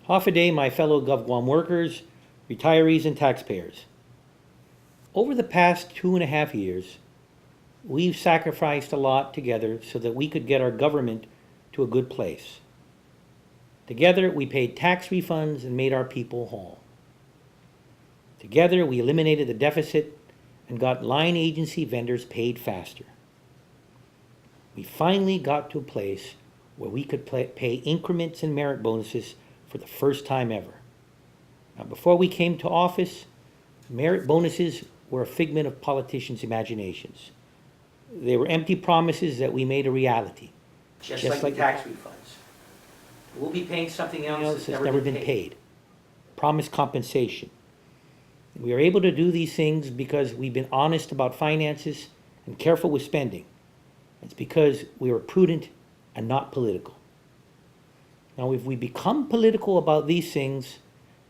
Hafa my fellow GovGuam workers, retirees, and taxpayers. Over the past 2.5 years, we've sacrificed a lot together so that we could get our government to a good place. Together, we paid tax refunds and made our people whole. Together, we eliminated the deficit and got line agency vendors paid faster. We finally got to a place where we could pay increments and merit bonuses for the first time ever. Now, before we came to office, merit bonuses were a figment of politicians' imaginations. They were empty promises that we made a reality. Just like the tax refunds. We'll be paying something else That's never been paid. Promised compensation. We are able to do these things because we've been honest about finances and careful with spending. It's because we are prudent and not political. Now, if we become political about these things,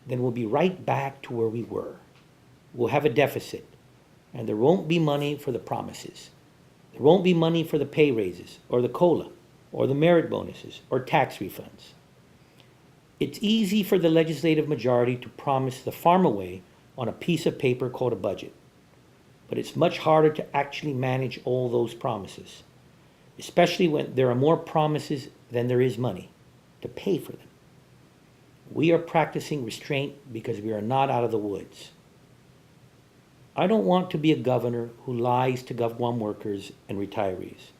then we'll be right back to where we were. We'll have a deficit, and there won't be money for the promises. There won't be money for the pay raises, or the COLA, or the merit bonuses, or tax refunds. It's easy for the legislative majority to promise the farm away on a piece of paper called a budget. But it's much harder to actually manage all those promises, especially when there are more promises than there is money to pay for them. We are practicing restraint because we are not out of the woods. I don't want to be a governor who lies to GovGuam workers and retirees.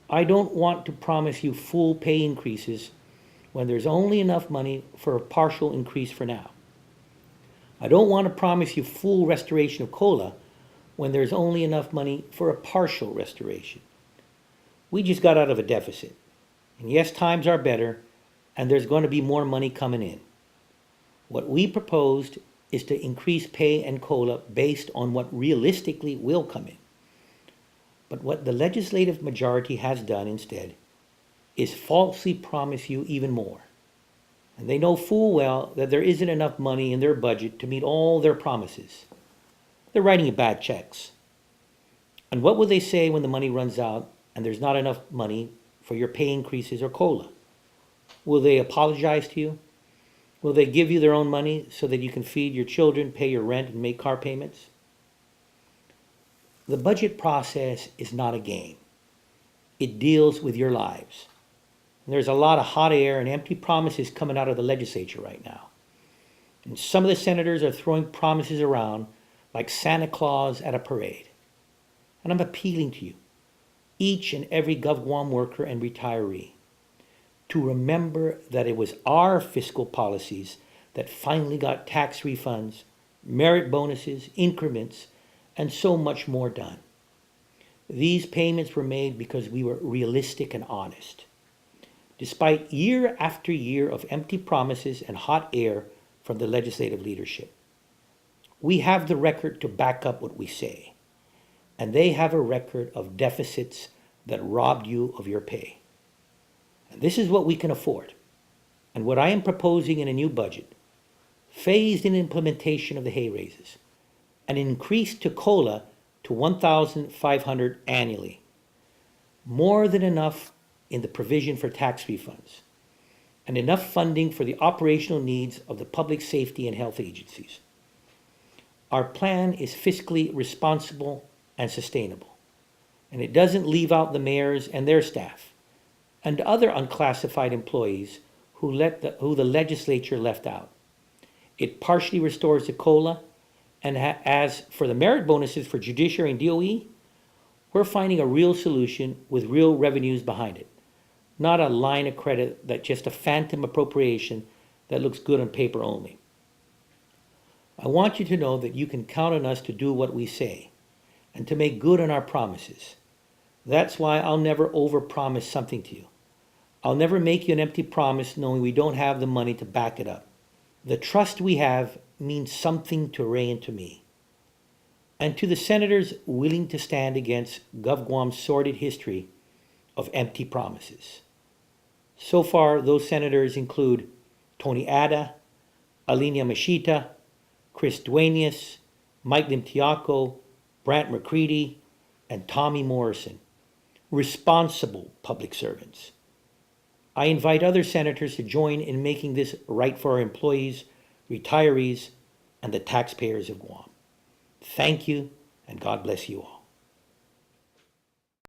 I don't want to promise you full pay increases when there's only enough money for a partial increase for now. I don't want to promise you full restoration of COLA when there's only enough money for a partial restoration. We just got out of a deficit. And yes, times are better, and there's going to be more money coming in. What we proposed is to increase pay and COLA based on what realistically will come in. But what the legislative majority has done instead is falsely promise you even more. And they know full well that there isn't enough money in their budget to meet all their promises. They're writing you bad checks. And what will they say when the money runs out and there's not enough money for your pay increases or COLA? Will they apologize to you? Will they give you their own money so that you can feed your children, pay your rent, and make car payments? The budget process is not a game. It deals with your lives. And there's a lot of hot air and empty promises coming out of the legislature right now. And some of the senators are throwing promises around like Santa Claus at a parade. And I'm appealing to you, each and every GovGuam worker and retiree, to remember that it was our fiscal policies that finally got tax refunds, merit bonuses, increments, and so much more done. These payments were made because we were realistic and honest. Despite year after year of empty promises and hot air from the legislative leadership, we have the record to back up what we say, and they have a record of deficits that robbed you of your pay. And this is what we can afford, and what I am proposing in a new budget: phased in implementation of the hay raises, an increase to COLA to $1,500 annually, more than enough in the provision for tax refunds, and enough funding for the operational needs of the public safety and health agencies. Our plan is fiscally responsible and sustainable, and it doesn't leave out the mayors and their staff and other unclassified employees who the legislature left out. It partially restores the COLA, and as for the merit bonuses for judiciary and DOE, we're finding a real solution with real revenues behind it, not a line of credit that's just a phantom appropriation that looks good on paper only. I want you to know that you can count on us to do what we say and to make good on our promises. That's why I'll never overpromise something to you. I'll never make you an empty promise knowing we don't have the money to back it up. The trust we have means something to Ray and to me. And to the senators willing to stand against GovGuam's sordid history of empty promises. So far, those senators include Tony Ada, Alinia Mashita, Chris Duenas, Mike Limtiaco, Brant McCready, and Tommy Morrison. Responsible public servants. I invite other senators to join in making this right for our employees, retirees, and the taxpayers of Guam. Thank you, and God bless you all.